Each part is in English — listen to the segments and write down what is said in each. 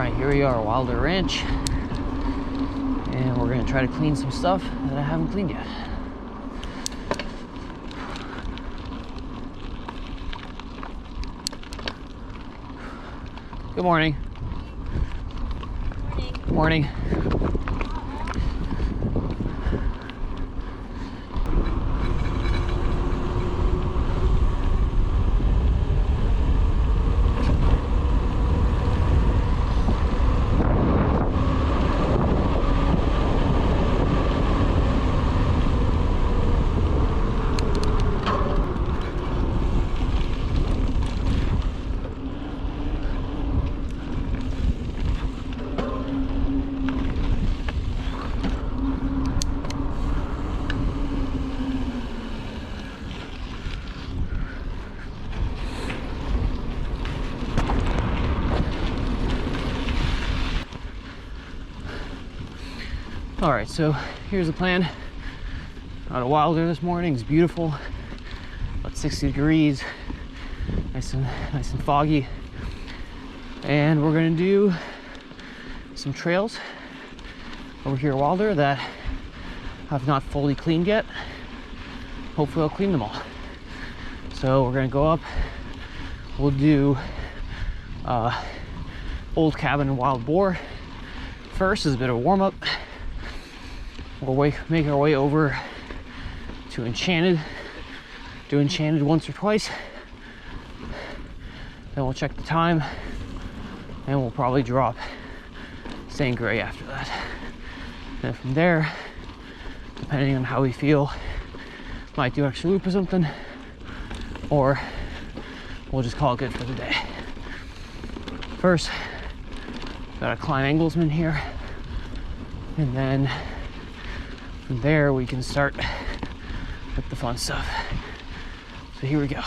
Alright, here we are, Wilder Ranch. And we're gonna try to clean some stuff that I haven't cleaned yet. Good morning. Good morning. All right, so here's the plan. Out of Wilder this morning. It's beautiful, about 60 degrees, nice and foggy. And we're gonna do some trails over here at Wilder that I've not fully cleaned yet. Hopefully I'll clean them all. So we're gonna go up, we'll do Old Cabin and Wild Boar first as a bit of a warm-up. We'll make our way over to Enchanted, do Enchanted once or twice, then we'll check the time, and we'll probably drop Zane Gray after that. And from there, depending on how we feel, might do extra loop or something, or we'll just call it good for the day. First, got a climb Anglesman here, and then from there we can start with the fun stuff. So here we go.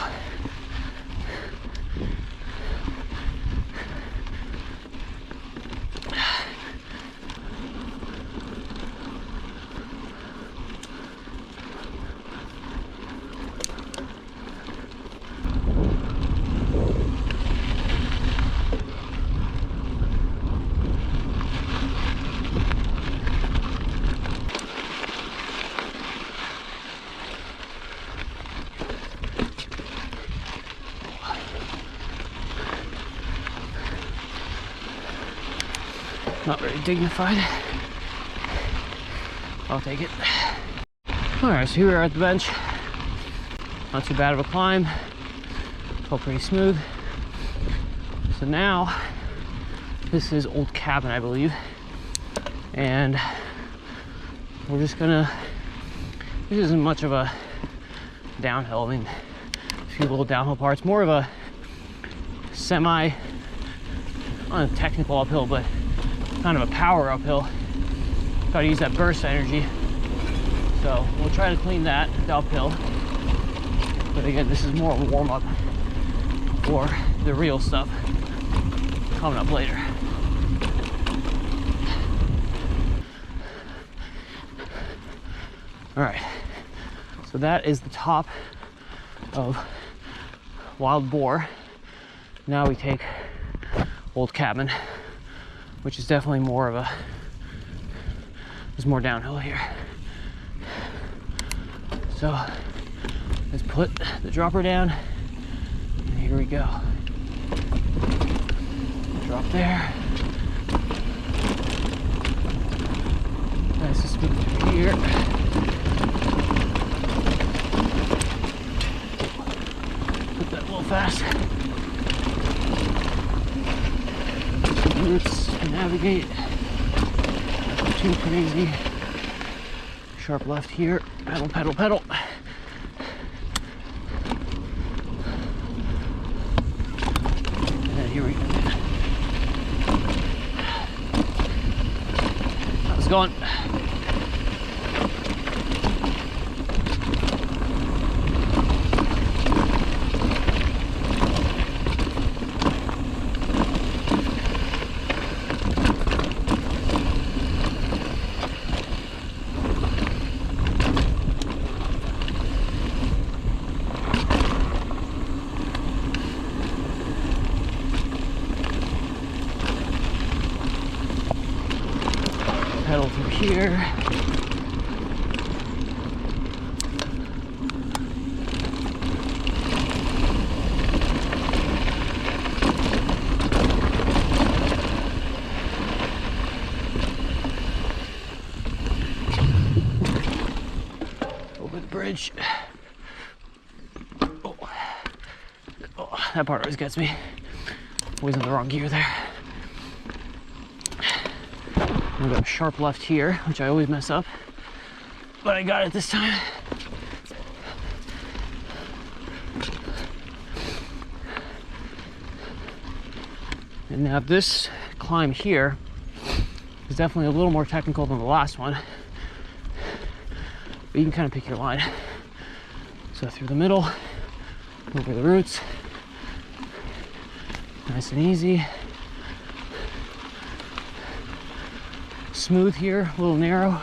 Not very dignified. I'll take it. Alright, so here we are at the bench. Not too bad of a climb. Felt pretty smooth. So now, this is Old Cabin, I believe. And we're just gonna, this isn't much of a downhill. I mean, a few little downhill parts. More of a semi, not a technical uphill, but kind of a power uphill. Gotta use that burst energy. So we'll try to clean that uphill. But again, this is more of a warm-up for the real stuff coming up later. All right, so that is the top of Wild Boar. Now we take Old Cabin, which is definitely more of a, there's more downhill here. So let's put the dropper down, and here we go. Drop there. Nice and smooth through here. Put that a little fast. Roots to navigate. Not too crazy. Sharp left here. Pedal, pedal, pedal. And then here we go. How's it going? pedal through here. Over the bridge. Oh, that part always gets me. Always in the wrong gear there. I'm gonna go sharp left here, which I always mess up, but I got it this time. And now this climb here is definitely a little more technical than the last one, but you can kind of pick your line. So through the middle, over the roots, nice and easy. Smooth here, a little narrow.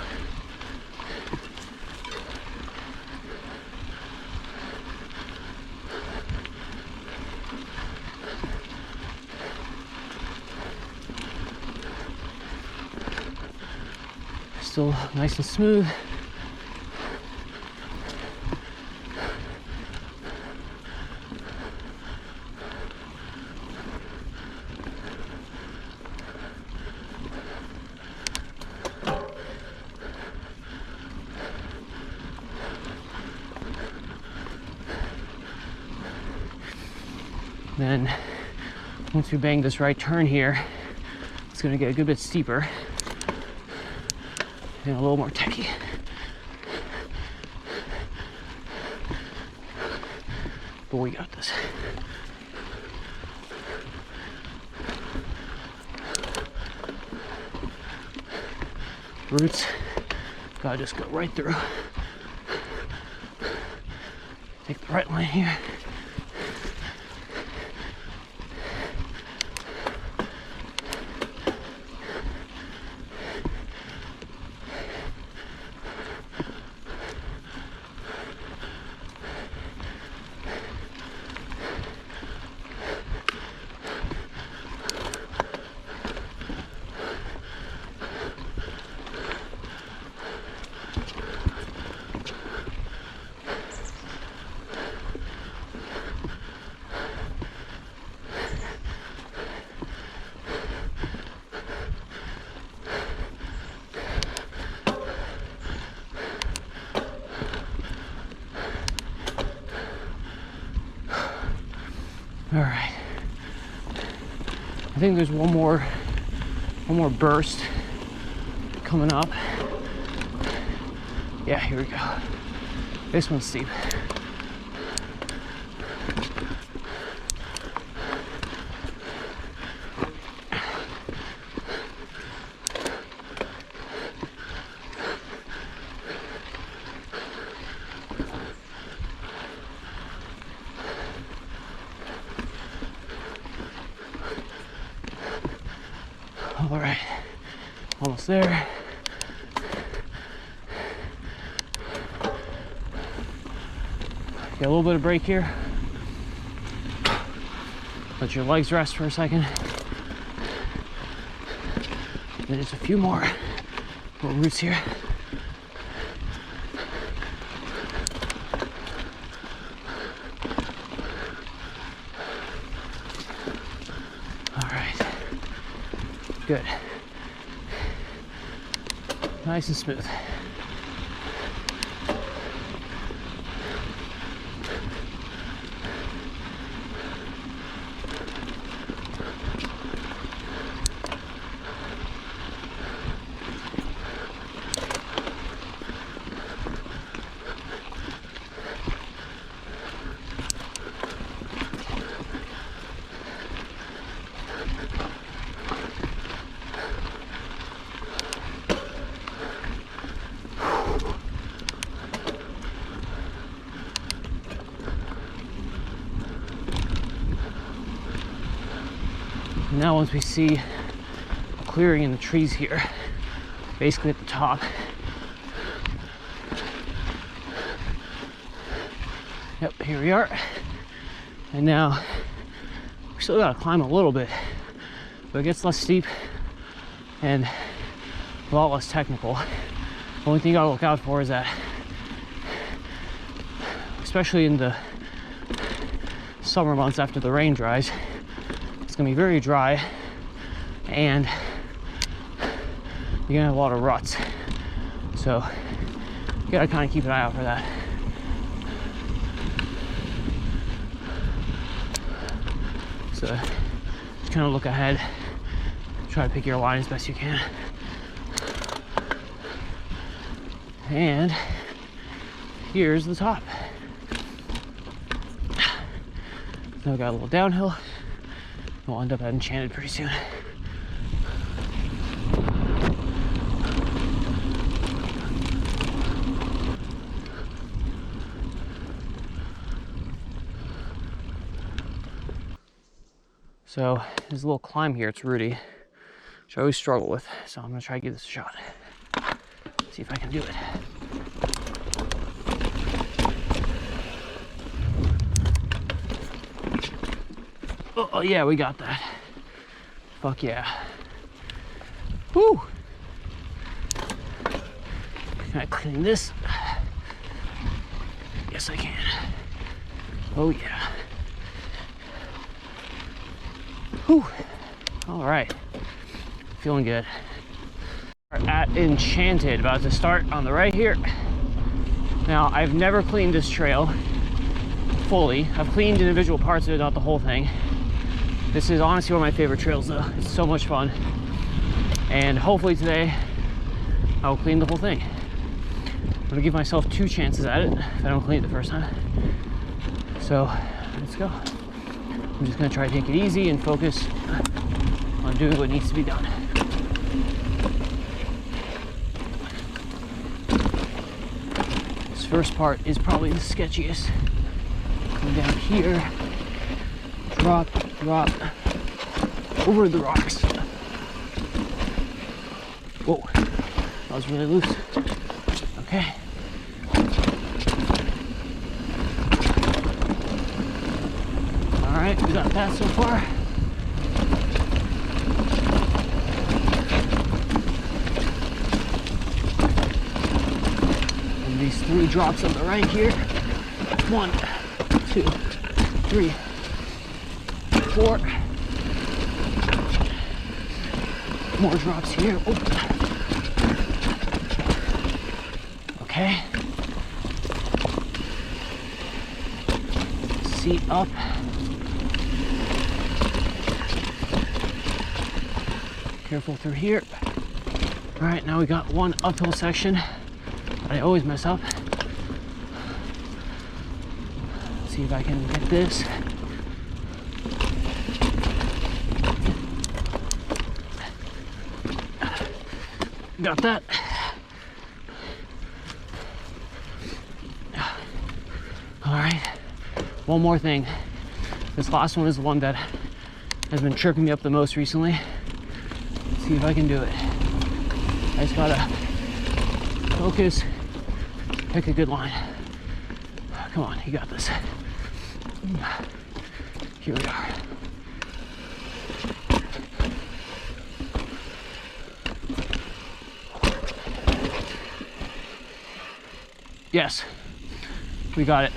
Still nice and smooth. Then once we bang this right turn here, it's going to get a good bit steeper and a little more techy. But we got this. Roots, gotta just go right through. Take the right line here. All right, I think there's one more burst coming up. Yeah, here we go. This one's steep. All right, almost there. Get a little bit of break here. Let your legs rest for a second. Then just a few more little roots here. All right. Good. Nice and smooth. Now once we see a clearing in the trees here, basically at the top. Yep, here we are. And now we still gotta climb a little bit, but it gets less steep and a lot less technical. The only thing you gotta look out for is that, especially in the summer months after the rain dries, it's gonna be very dry and you're gonna have a lot of ruts. So you gotta kind of keep an eye out for that. So just kind of look ahead, try to pick your line as best you can. And here's the top. Now we got a little downhill. We'll end up at Enchanted pretty soon. So there's a little climb here, it's rooty, which I always struggle with. So I'm gonna try to give this a shot. See if I can do it. Oh yeah, we got that. Fuck yeah. Woo! Can I clean this? Yes, I can. Oh yeah. Whew. All right, feeling good. We're at Enchanted, about to start on the right here. Now, I've never cleaned this trail fully. I've cleaned individual parts of it, not the whole thing. This is honestly one of my favorite trails though. It's so much fun. And hopefully today, I'll clean the whole thing. I'm gonna give myself 2 chances at it if I don't clean it the first time. So, let's go. I'm just gonna try to take it easy and focus on doing what needs to be done. This first part is probably the sketchiest. Come down here, drop, over the rocks. Whoa, that was really loose. Okay. All right, we got that so far. And these 3 drops on the right here. 1, 2, 3, 4. More drops here. Oh. Okay. Seat up. Careful through here. All right, now we got 1 uphill section that I always mess up. Let's see if I can get this. Got that. All right, one more thing. This last one is the one that has been tripping me up the most recently. Let's see if I can do it. I just gotta focus, pick a good line. Come on, you got this. Here we are. Yes, we got it.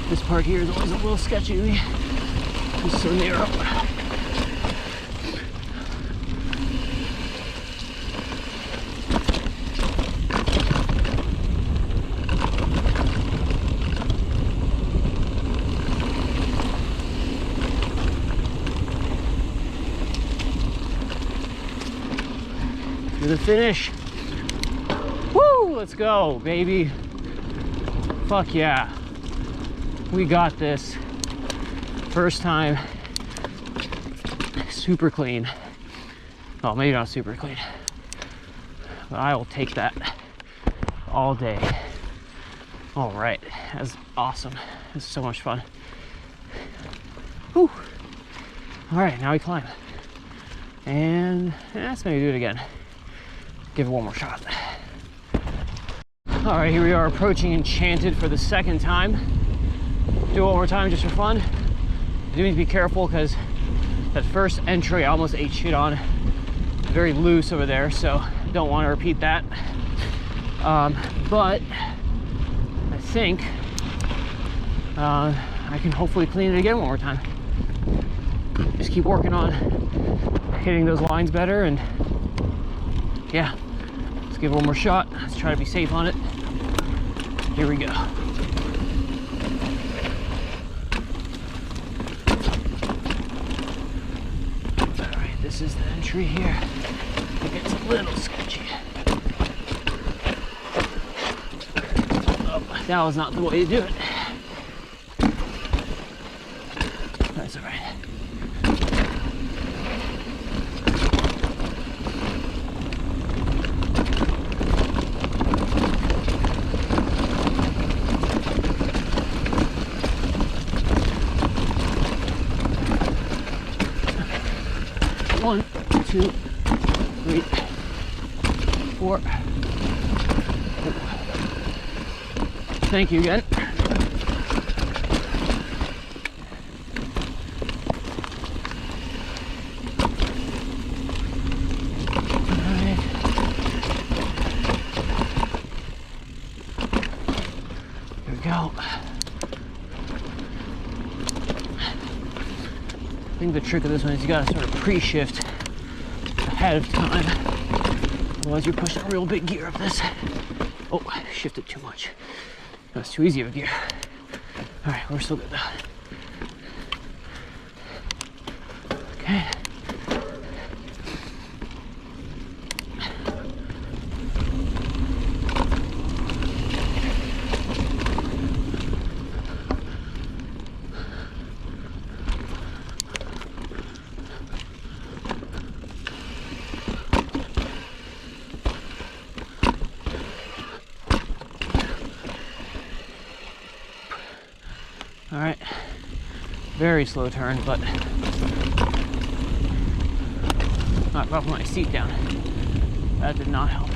This part here is always a little sketchy to me. It's so narrow. To the finish. Woo! Let's go, baby. Fuck yeah. We got this. First time. Super clean. Well, maybe not super clean, but I will take that all day. All right, that's awesome. This is so much fun. Whew. All right, now we climb. And let's maybe do it again. Give it one more shot. All right, here we are approaching Enchanted for the second time. Do it one more time just for fun. You do need to be careful because that first entry I almost ate shit on. Very loose over there, so don't want to repeat that. But I think I can hopefully clean it again one more time. Just keep working on hitting those lines better, and yeah, let's give it one more shot. Let's try to be safe on it. Here we go. All right, this is the entry here. It gets a little sketchy. Oh, that was not the way to do it. That's all right. One, two, three, four. Thank you again. Alright. Here we go. I think the trick of this one is you gotta sort of pre-shift ahead of time. Otherwise you're pushing a real big gear up this. Oh, I shifted too much. That's too easy of a gear. All right, we're still good though. Okay. All right, very slow turn, but I brought my seat down. That did not help.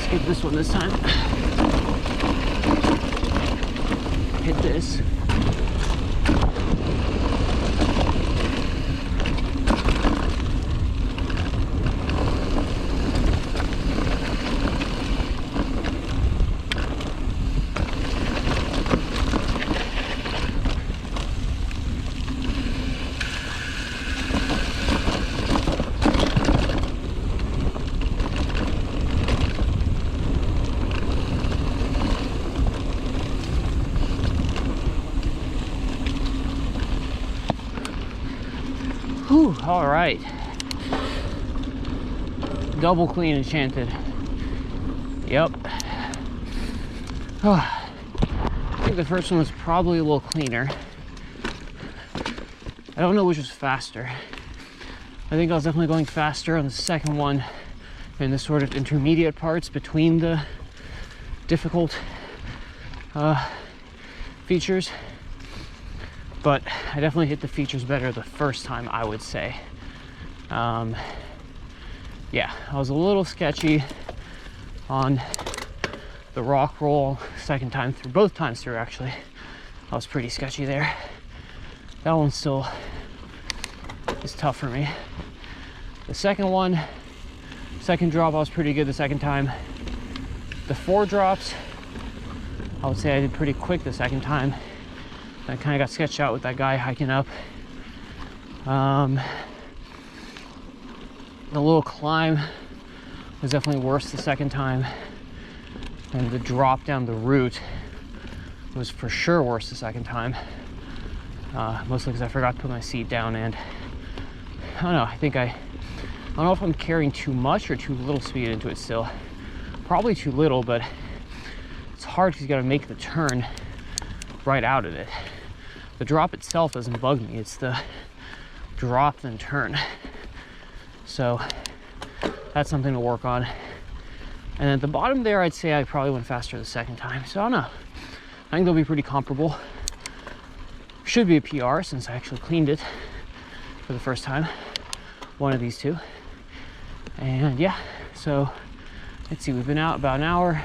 Skip this one this time. Hit this. Whew, all right. Double clean Enchanted. Yep. Oh, I think the first one was probably a little cleaner. I don't know which was faster. I think I was definitely going faster on the second one in the sort of intermediate parts between the difficult features. But I definitely hit the features better the first time, I would say. Yeah, I was a little sketchy on the rock roll second time through, both times through actually. I was pretty sketchy there. That one still is tough for me. The second one, second drop, I was pretty good the second time. The 4 drops, I would say I did pretty quick the second time. I kind of got sketched out with that guy hiking up. The little climb was definitely worse the second time, and the drop down the route was for sure worse the second time. Mostly because I forgot to put my seat down, and I don't know, I don't know if I'm carrying too much or too little speed into it still. Probably too little, but it's hard because you got to make the turn right out of it. The drop itself doesn't bug me, it's the drop then turn. So that's something to work on. And at the bottom there, I'd say I probably went faster the second time. So I don't know. I think they'll be pretty comparable. Should be a PR since I actually cleaned it for the first time. One of these two. And yeah, so let's see, we've been out about an hour.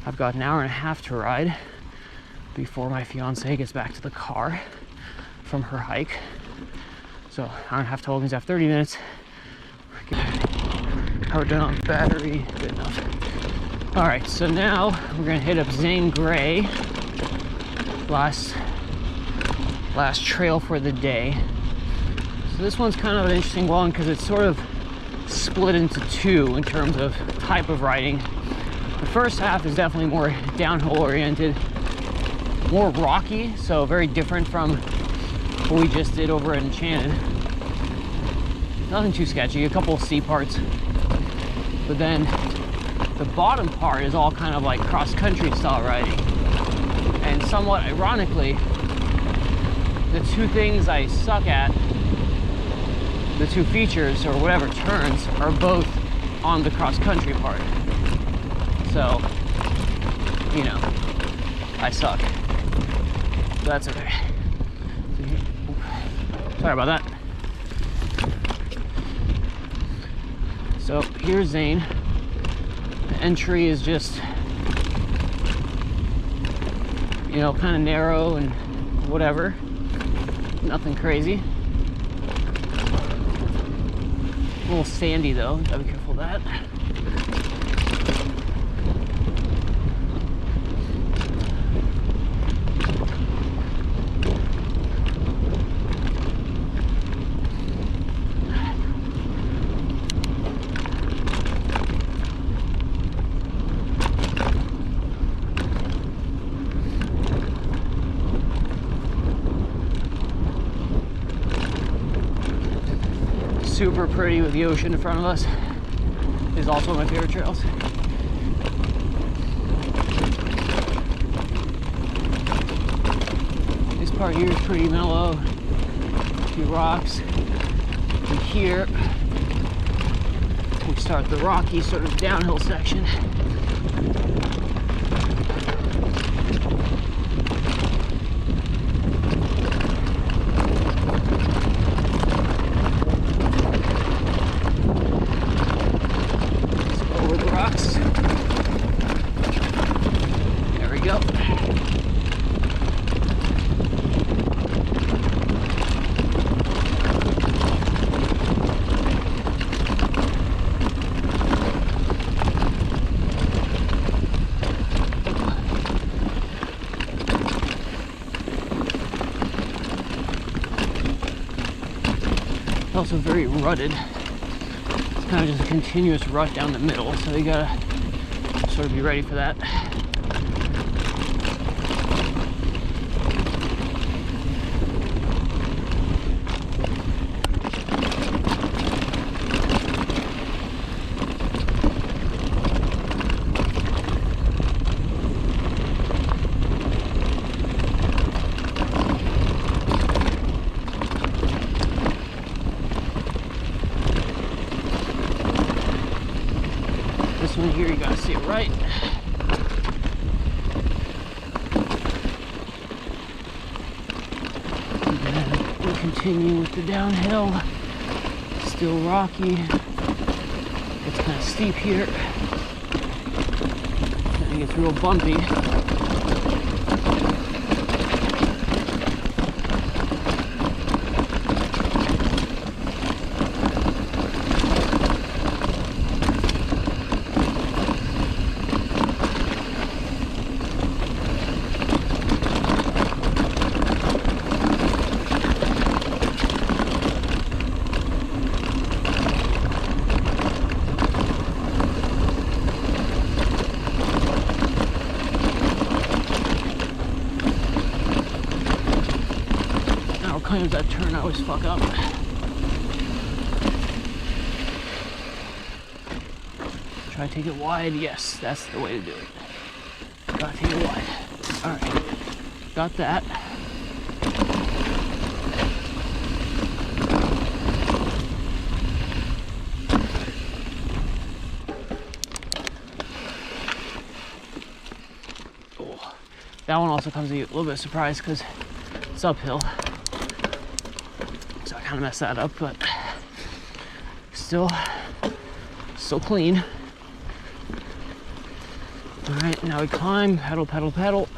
I've got an hour and a half to ride before my fiance gets back to the car from her hike. So hour and a half total means I have 30 minutes. Power down on battery, good enough. All right, so now we're gonna hit up Zane Gray. Last trail for the day. So this one's kind of an interesting one because it's sort of split into two in terms of type of riding. The first half is definitely more downhill oriented, more rocky, so very different from what we just did over at Enchanted. Nothing too sketchy, a couple of C parts. But then the bottom part is all kind of like cross-country style riding. And somewhat ironically, the two things I suck at, the two features or whatever turns, are both on the cross-country part. So, you know, I suck. But that's okay. Sorry about that. So here's Zane. The entry is just, you know, kind of narrow and whatever. Nothing crazy. A little sandy though, gotta be careful of that. Super pretty with the ocean in front of us. Is also one of my favorite trails. This part here is pretty mellow. A few rocks. And here we start the rocky sort of downhill section. Also very rutted. It's kind of just a continuous rut down the middle, so you gotta sort of be ready for that. This one here, you gotta see it right. And then we'll continue with the downhill. Still rocky. It's kind of steep here. Then it gets real bumpy. Claims that turn I always fuck up. Try to take it wide. Yes, that's the way to do it. Gotta take it wide. All right, got that. Oh, that one also comes to you a little bit of surprise because it's uphill. So I kind of messed that up, but still clean. All right, now we climb, pedal, pedal, pedal.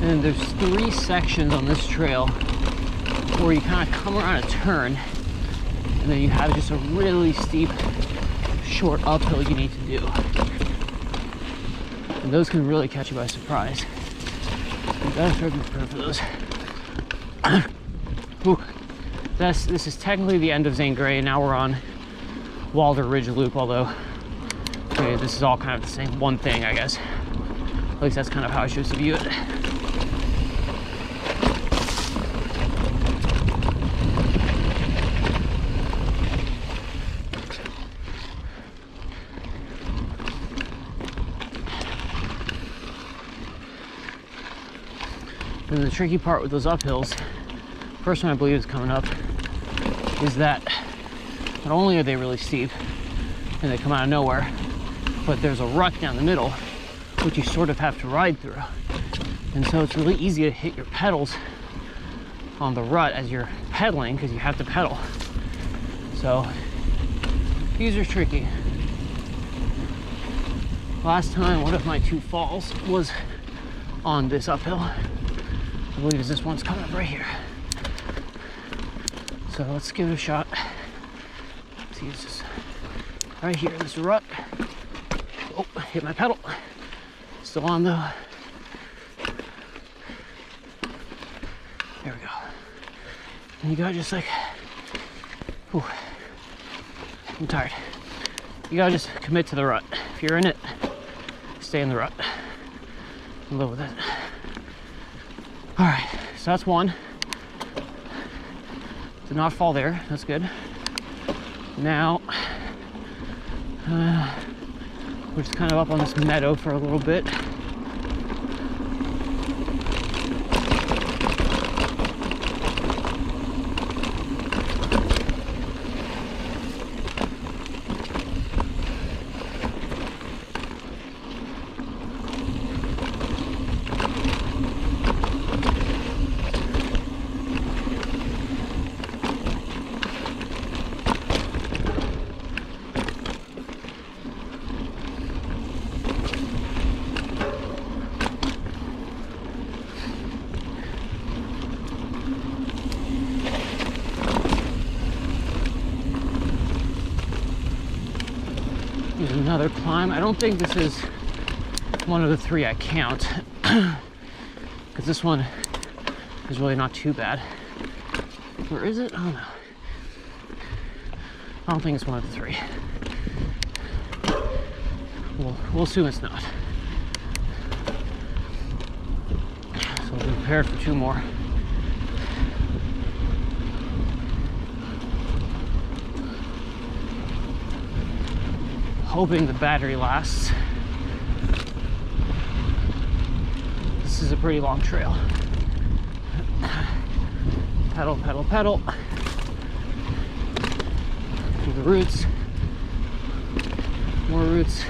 And there's 3 sections on this trail where you kind of come around a turn, and then you have just a really steep, short uphill you need to do. And those can really catch you by surprise. You gotta start to prepare for those. Ooh. This is technically the end of Zane Gray, and now we're on Walder Ridge Loop, although okay, this is all kind of the same one thing, I guess. At least that's kind of how I choose to view it. And the tricky part with those uphills, first one I believe is coming up, is that not only are they really steep and they come out of nowhere, but there's a rut down the middle which you sort of have to ride through. And so it's really easy to hit your pedals on the rut as you're pedaling because you have to pedal. So these are tricky. Last time one of my 2 falls was on this uphill. I believe this one's coming up right here. So let's give it a shot. Let's use this right here, this rut. Oh, hit my pedal. Still on though. There we go. And you gotta just like, whew, I'm tired. You gotta just commit to the rut. If you're in it, stay in the rut. Live with it. All right, so that's one. Did not fall there, that's good. Now, we're just kind of up on this meadow for a little bit. Here's another climb. I don't think this is one of the 3 I count, because this one is really not too bad. Or is it? I don't know. I don't think it's one of the 3. We'll assume it's not. So we'll be prepared for 2 more. Hoping the battery lasts. This is a pretty long trail. Pedal, pedal, pedal. Through the roots. More roots.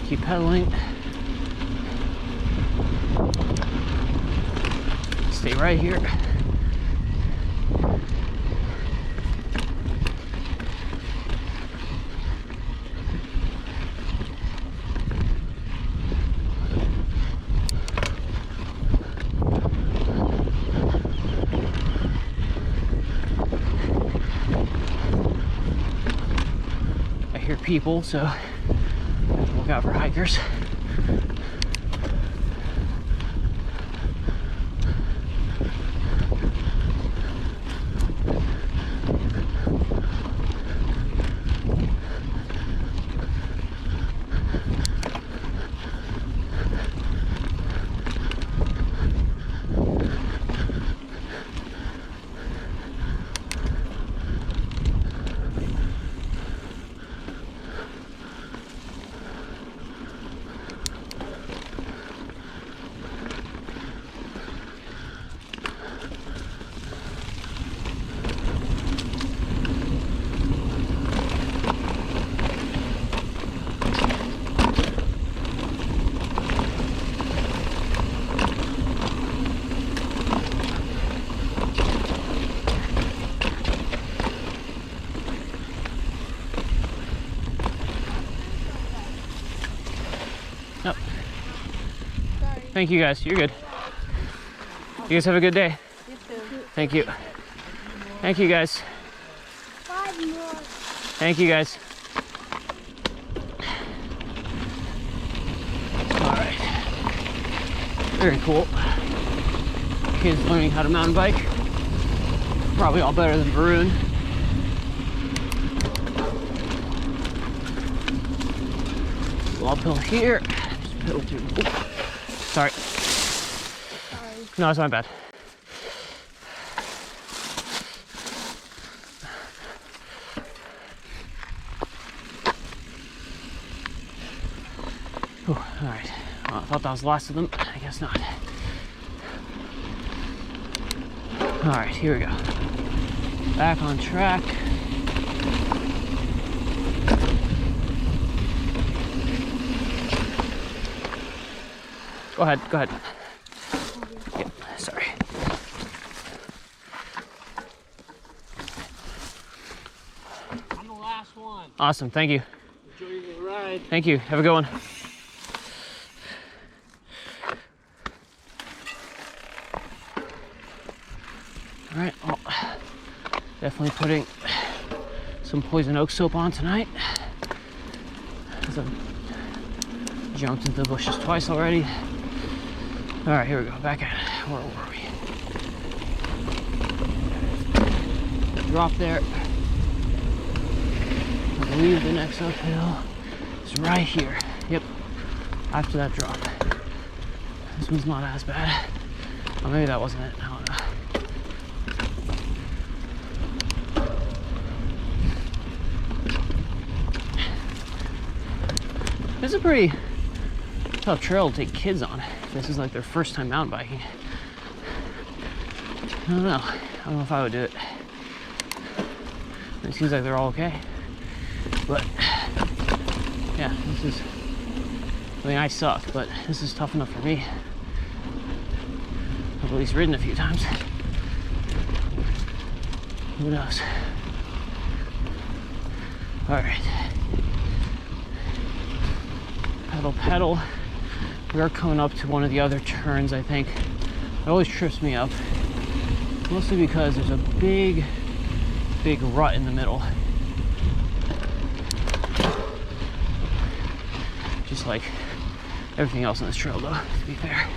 Keep pedaling. Stay right here. People, so look out for hikers. Thank you guys. You're good. You guys have a good day. You too. Thank you. Thank you guys. 5 more. Thank you guys. All right. Very cool. Kids learning how to mountain bike. Probably all better than Varun. Go uphill here. Just pedal through. Ooh. Sorry. No, it's not bad. Whew, all right. Well, I thought that was the last of them. I guess not. All right, here we go. Back on track. Go ahead, go ahead. Yep, sorry. I'm the last one. Awesome, thank you. Enjoy your ride. Thank you, have a good one. All right, well, definitely putting some poison oak soap on tonight. As I've jumped into the bushes twice already. All right, here we go, back at it. Where were we? Drop there. I believe the next uphill is right here. Yep, after that drop. This one's not as bad. Oh, maybe that wasn't it, I don't know. This is a pretty tough trail to take kids on. This is like their first time mountain biking. I don't know. I don't know if I would do it. It seems like they're all okay. But yeah, this is, I mean, I suck, but this is tough enough for me. I've at least ridden a few times. Who knows? All right. Pedal, pedal. We are coming up to one of the other turns, I think. It always trips me up. Mostly because there's a big rut in the middle. Just like everything else on this trail, though, to be fair.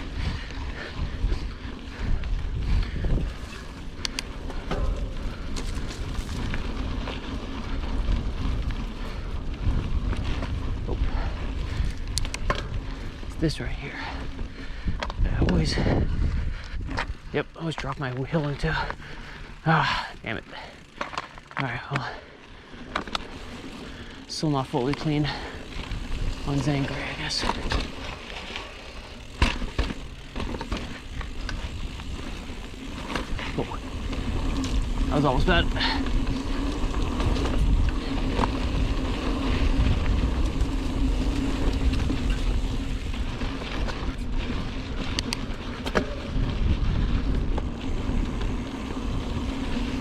Oh. It's this right here. I always, yep, I always drop my wheel into. Ah, damn it. All right, well, still not fully clean on Zane Gray, I guess. Oh, that was almost bad.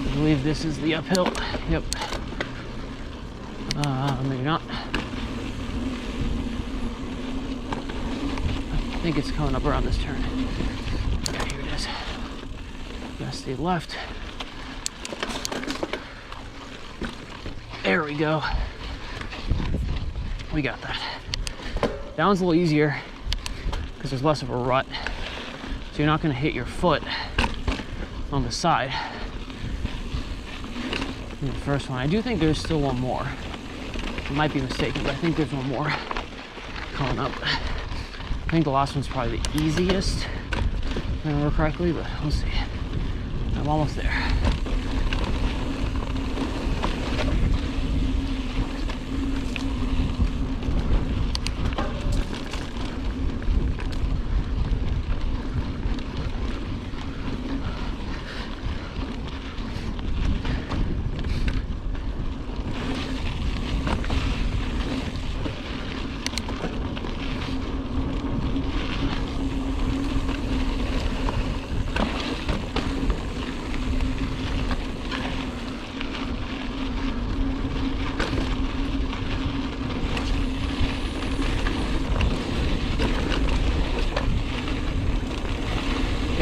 I believe this is the uphill. Yep. Maybe not. I think it's coming up around this turn. Okay, here it is. Gotta stay left. There we go. We got that. That one's a little easier because there's less of a rut. So you're not gonna hit your foot on the side. In the first one. I do think there's still one more. I might be mistaken, but I think there's one more coming up. I think the last one's probably the easiest, if I remember correctly, but we'll see. I'm almost there.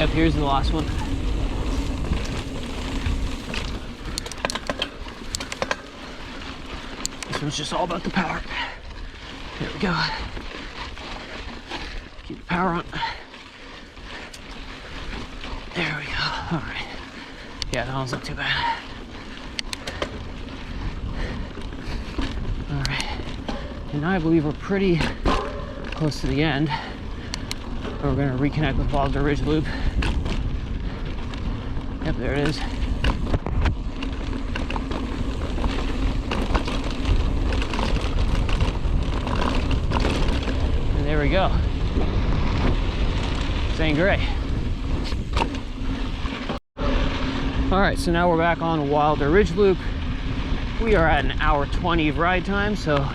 Yep, here's the last one. This one's just all about the power. There we go. Keep the power on. There we go. All right. Yeah, that one's not too bad. All right. And now I believe we're pretty close to the end. We're going to reconnect with Wilder Ridge Loop. Yep, there it is. And there we go. Zane Gray. All right, so now we're back on Wilder Ridge Loop. We are at an hour 20 of ride time, so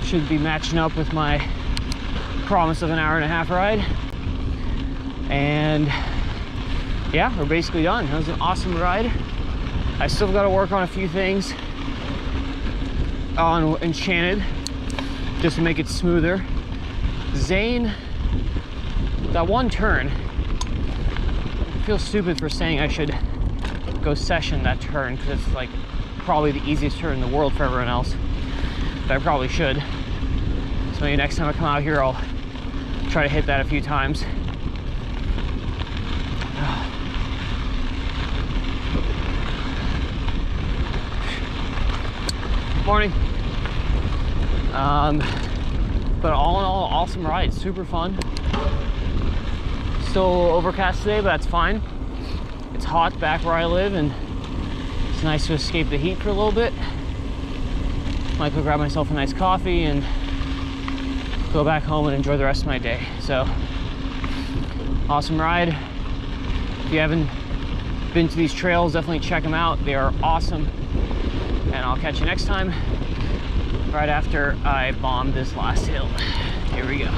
should be matching up with my promise of an hour and a half ride. And yeah, we're basically done. That was an awesome ride. I still got to work on a few things on Enchanted just to make it smoother. Zane, that one turn, I feel stupid for saying I should go session that turn because it's like probably the easiest turn in the world for everyone else, but I probably should. So maybe next time I come out here I'll try to hit that a few times. Morning. But all in all, awesome ride, super fun. Still a little overcast today, but that's fine. It's hot back where I live and it's nice to escape the heat for a little bit. Might go grab myself a nice coffee and go back home and enjoy the rest of my day. So, awesome ride. If you haven't been to these trails, definitely check them out. They are awesome. And I'll catch you next time, right after I bomb this last hill. Here we go.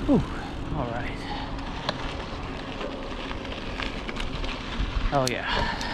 Whew. All right. Oh yeah.